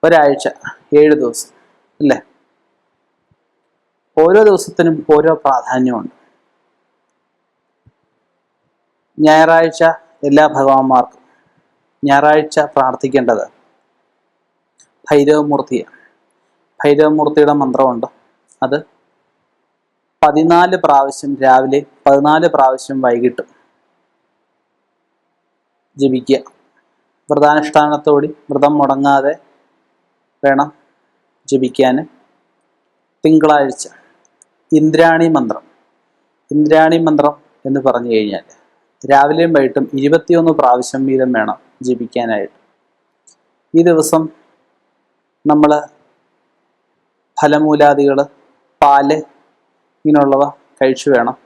ഒരാഴ്ച 7 ദിവസം അല്ലേ? ഓരോ ദിവസത്തിനും ഓരോ പ്രാധാന്യമുണ്ട്. ഞായറാഴ്ച എല്ലാ ഭഗവാന്മാർക്കും ഞായറാഴ്ച പ്രാർത്ഥിക്കേണ്ടത് ഭൈരവമൂർത്തിയാണ്. ഭൈരവമൂർത്തിയുടെ മന്ത്രമുണ്ട്. അത് 14 പ്രാവശ്യം രാവിലെ, 14 പ്രാവശ്യം വൈകിട്ടും ജപിക്കുക. വ്രതാനുഷ്ഠാനത്തോടെ വ്രതം മുടങ്ങാതെ വേണം ജപിക്കാൻ. തിങ്കളാഴ്ച ഇന്ദ്രാണി മന്ത്രം. ഇന്ദ്രാണി മന്ത്രം എന്ന് പറഞ്ഞു കഴിഞ്ഞാൽ രാവിലെയും വൈകിട്ടും 21 പ്രാവശ്യം വീതം വേണം ജപിക്കാനായിട്ട്. ഈ ദിവസം നമ്മൾ ഫലമൂലാദികൾ, പാല് ഇങ്ങനെയുള്ളവ കഴിച്ചു വേണം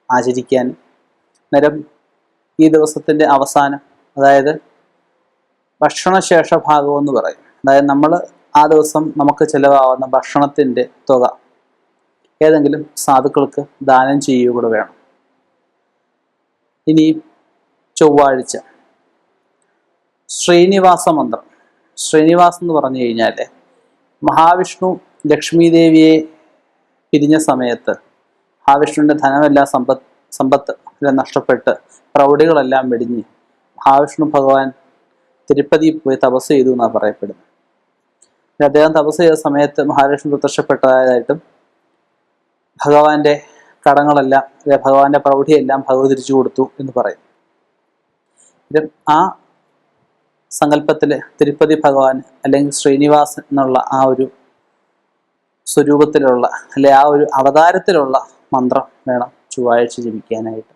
ആചരിക്കാൻ. നേരം ഈ ദിവസത്തിൻ്റെ അവസാനം, അതായത് ഭക്ഷണശേഷ ഭാഗം എന്ന് പറയും, അതായത് നമ്മൾ ആ ദിവസം നമുക്ക് ചിലവാകുന്ന ഭക്ഷണത്തിൻ്റെ തുക ഏതെങ്കിലും സാധുക്കൾക്ക് ദാനം ചെയ്യുക കൂടെ വേണം. ഇനി ചൊവ്വാഴ്ച ശ്രീനിവാസ മന്ത്രം. ശ്രീനിവാസം എന്ന് പറഞ്ഞു കഴിഞ്ഞാൽ മഹാവിഷ്ണു ലക്ഷ്മി ദേവിയെ പിരിഞ്ഞ സമയത്ത് മഹാവിഷ്ണുവിൻ്റെ ധനമെല്ലാം സമ്പത്ത് എല്ലാം നഷ്ടപ്പെട്ട് പ്രൗഢികളെല്ലാം വെടിഞ്ഞ് മഹാവിഷ്ണു ഭഗവാൻ തിരുപ്പതി പോയി തപസ് ചെയ്തു എന്നാണ് പറയപ്പെടുന്നത്. അദ്ദേഹം തപസ് ചെയ്ത സമയത്ത് മഹാവിഷ്ണു പ്രത്യക്ഷപ്പെട്ടതായിട്ടും ഭഗവാന്റെ കടങ്ങളെല്ലാം, ഭഗവാന്റെ പ്രൗഢിയെല്ലാം ഭഗവതി തിരിച്ചു കൊടുത്തു എന്ന് പറയും. ആ സങ്കല്പത്തിൽ തിരുപ്പതി ഭഗവാൻ അല്ലെങ്കിൽ ശ്രീനിവാസൻ എന്നുള്ള ആ ഒരു സ്വരൂപത്തിലുള്ള, അല്ലെ ആ ഒരു അവതാരത്തിലുള്ള മന്ത്രം വേണം ചൊവ്വാഴ്ച ജപിക്കാനായിട്ട്.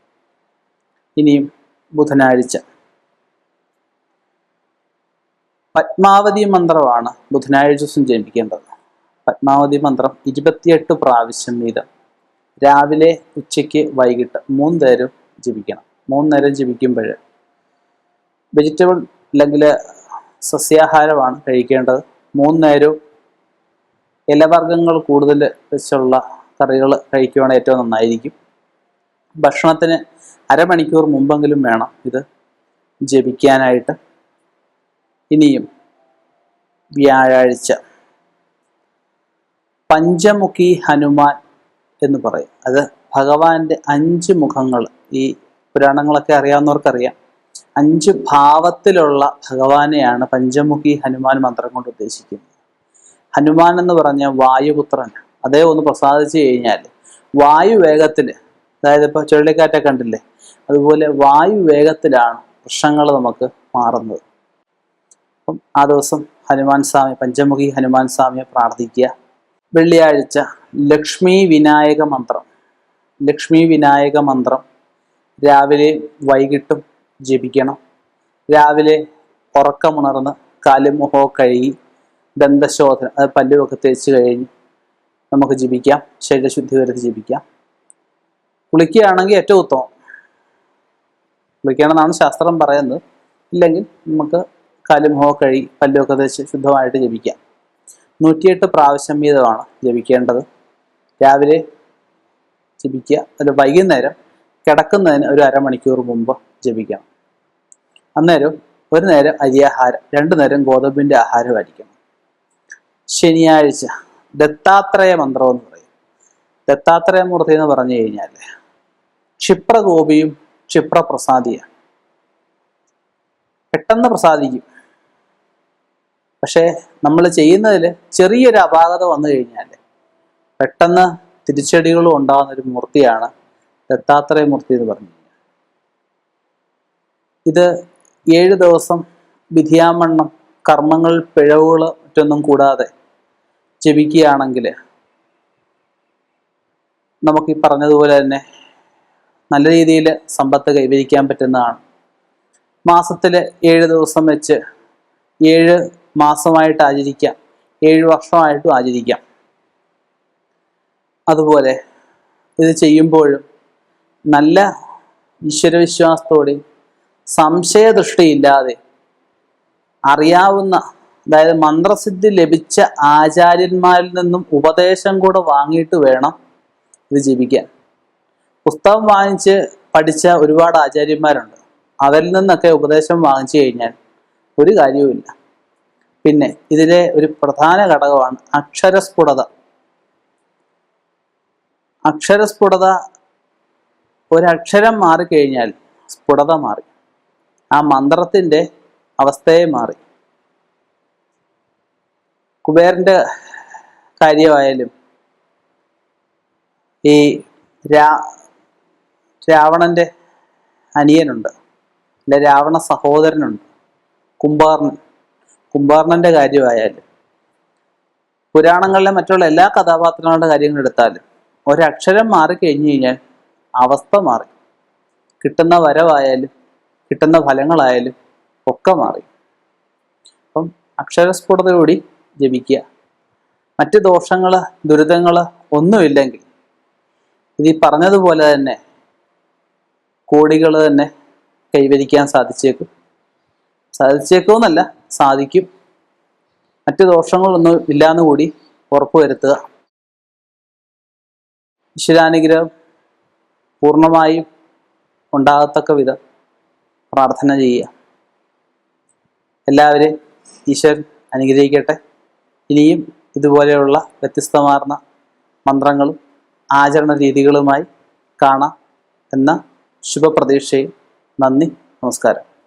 ഇനിയും ബുധനാഴ്ച പത്മാവതി മന്ത്രമാണ് ബുധനാഴ്ച ദിവസം ജപിക്കേണ്ടത്. പത്മാവതി മന്ത്രം 28 പ്രാവശ്യം വീതം രാവിലെ, ഉച്ചയ്ക്ക്, വൈകിട്ട് 3 നേരം ജപിക്കണം. 3 നേരം ജപിക്കുമ്പോൾ വെജിറ്റബിൾ അല്ലെങ്കിൽ സസ്യാഹാരമാണ് കഴിക്കേണ്ടത്. 3 നേരവും ഇലവർഗ്ഗങ്ങൾ കൂടുതൽ വെച്ചുള്ള കറികൾ കഴിക്കുകയാണെങ്കിൽ ഏറ്റവും നന്നായിരിക്കും. ഭക്ഷണത്തിന് അരമണിക്കൂർ മുമ്പെങ്കിലും വേണം ഇത് ജപിക്കാനായിട്ട്. ഇനിയും വ്യാഴാഴ്ച പഞ്ചമുഖി ഹനുമാൻ എന്ന് പറയും. അത് ഭഗവാന്റെ 5 മുഖങ്ങൾ, ഈ പുരാണങ്ങളൊക്കെ അറിയാവുന്നവർക്കറിയാം, 5 ഭാവത്തിലുള്ള ഭഗവാനെയാണ് പഞ്ചമുഖി ഹനുമാൻ മന്ത്രം കൊണ്ട് ഉദ്ദേശിക്കുന്നത്. ഹനുമാൻ എന്ന് പറഞ്ഞ വായുപുത്രൻ, അതേ ഒന്ന് പ്രസാദിച്ചു കഴിഞ്ഞാൽ വായു വേഗത്തിൽ, അതായത് ഇപ്പോൾ ചുഴലിക്കാറ്റൊക്കെ കണ്ടില്ലേ, അതുപോലെ വായു വേഗത്തിലാണ് വൃക്ഷങ്ങൾ നമുക്ക് മാറുന്നത്. അപ്പം ആ ദിവസം ഹനുമാൻ സ്വാമി, പഞ്ചമുഖി ഹനുമാൻ സ്വാമിയെ പ്രാർത്ഥിക്കുക. വെള്ളിയാഴ്ച ലക്ഷ്മി വിനായക മന്ത്രം. ലക്ഷ്മി വിനായക മന്ത്രം രാവിലെ വൈകിട്ടും ജപിക്കണം. രാവിലെ ഉറക്കമുണർന്ന് കാലും മുഖവും കഴുകി ദന്തശോധന, അത് പല്ലുമൊക്കെ തേച്ച് കഴിഞ്ഞ് നമുക്ക് ജപിക്കാം. ശരീരശുദ്ധി വരുത്തി ജപിക്കാം. കുളിക്കുകയാണെങ്കിൽ ഏറ്റവും ഉത്തമം. കുളിക്കണമെന്നാണ് ശാസ്ത്രം പറയുന്നത്. ഇല്ലെങ്കിൽ നമുക്ക് കാലും മുഖവും കഴുകി പല്ലുമൊക്കെ തേച്ച് ശുദ്ധമായിട്ട് ജപിക്കാം. 108 പ്രാവശ്യം വീതമാണ് ജപിക്കേണ്ടത്. രാവിലെ ജപിക്കുക, അതിൽ വൈകുന്നേരം കിടക്കുന്നതിന് ഒരു അരമണിക്കൂർ മുമ്പ് ജപിക്കണം. അന്നേരം ഒരു നേരം അരിയാഹാരം, 2 നേരം ഗോതമ്പിൻ്റെ ആഹാരമായിരിക്കണം. ശനിയാഴ്ച ദത്താത്രേയ മന്ത്രം എന്ന് പറയും. ദത്താത്രേയമൂർത്തി എന്ന് പറഞ്ഞു കഴിഞ്ഞാൽ ക്ഷിപ്രകോപിയും ക്ഷിപ്രപ്രസാദിയാണ്. പെട്ടെന്ന് പ്രസാദിക്കും. പക്ഷേ നമ്മൾ ചെയ്യുന്നതിൽ ചെറിയൊരു അപാകത വന്നു കഴിഞ്ഞാൽ പെട്ടെന്ന് തിരിച്ചടികളും ഉണ്ടാകുന്ന ഒരു മൂർത്തിയാണ് ദത്താത്രേയ മൂർത്തി എന്ന് പറഞ്ഞു കഴിഞ്ഞാൽ. ഇത് 7 ദിവസം വിധിയാമണ്ണം കർമ്മങ്ങൾ പിഴവുകൾ മറ്റൊന്നും കൂടാതെ ജപിക്കുകയാണെങ്കിൽ നമുക്ക് ഈ പറഞ്ഞതുപോലെ തന്നെ നല്ല രീതിയിൽ സമ്പത്ത് കൈവരിക്കാൻ പറ്റുന്നതാണ്. മാസത്തിൽ 7 ദിവസം വെച്ച് 7 മാസമായിട്ട് ആചരിക്കാം, 7 വർഷമായിട്ടും ആചരിക്കാം. അതുപോലെ ഇത് ചെയ്യുമ്പോഴും നല്ല ഈശ്വരവിശ്വാസത്തോടെ സംശയദൃഷ്ടിയില്ലാതെ അറിയാവുന്ന, അതായത് മന്ത്രസിദ്ധി ലഭിച്ച ആചാര്യന്മാരിൽ നിന്നും ഉപദേശം കൂടെ വാങ്ങിയിട്ട് വേണം ഇത് ജപിക്കാൻ. പുസ്തകം വാങ്ങിച്ച് പഠിച്ച ഒരുപാട് ആചാര്യന്മാരുണ്ട്. അവരിൽ നിന്നൊക്കെ ഉപദേശം വാങ്ങിച്ചു കഴിഞ്ഞാൽ ഒരു കാര്യവുമില്ല. പിന്നെ ഇതിലെ ഒരു പ്രധാന ഘടകമാണ് അക്ഷരസ്ഫുടത. അക്ഷരസ്ഫുടത, ഒരക്ഷരം മാറിക്കഴിഞ്ഞാൽ സ്ഫുടത മാറി, ആ മന്ത്രത്തിൻ്റെ അവസ്ഥയെ മാറി. കുബേരൻ്റെ കാര്യമായാലും ഈ രാവണന്റെ അനിയനുണ്ട്, അല്ലെ രാവണ സഹോദരനുണ്ട്, കുംഭകർണന്റെ കാര്യമായാലും പുരാണങ്ങളിലെ മറ്റുള്ള എല്ലാ കഥാപാത്രങ്ങളുടെ കാര്യങ്ങൾ എടുത്താലും ഒരക്ഷരം മാറിക്കഴിഞ്ഞു കഴിഞ്ഞാൽ അവസ്ഥ മാറി. കിട്ടുന്ന വരവായാലും കിട്ടുന്ന ഫലങ്ങളായാലും ഒക്കെ മാറി. അപ്പം അക്ഷരസ്ഫുടതയോടി ജപിക്കുക. മറ്റ് ദോഷങ്ങൾ, ദുരിതങ്ങൾ ഒന്നുമില്ലെങ്കിൽ ഇത് പറഞ്ഞതുപോലെ തന്നെ കോടികൾ തന്നെ കൈവരിക്കാൻ സാധിച്ചേക്കുമെന്നല്ല, സാധിക്കും. മറ്റ് ദോഷങ്ങളൊന്നും ഇല്ലാന്ന് കൂടി ഉറപ്പുവരുത്തുക. ഈശ്വരാനുഗ്രഹം പൂർണ്ണമായും ഉണ്ടാകത്തക്ക വിധം പ്രാർത്ഥന ചെയ്യുക. എല്ലാവരെയും ഈശ്വരൻ അനുഗ്രഹിക്കട്ടെ. ഇനിയും ഇതുപോലെയുള്ള വ്യത്യസ്തമാർന്ന മന്ത്രങ്ങളും ആചരണ രീതികളുമായി കാണാം എന്ന ശുഭപ്രതീക്ഷയും. നന്ദി, നമസ്കാരം.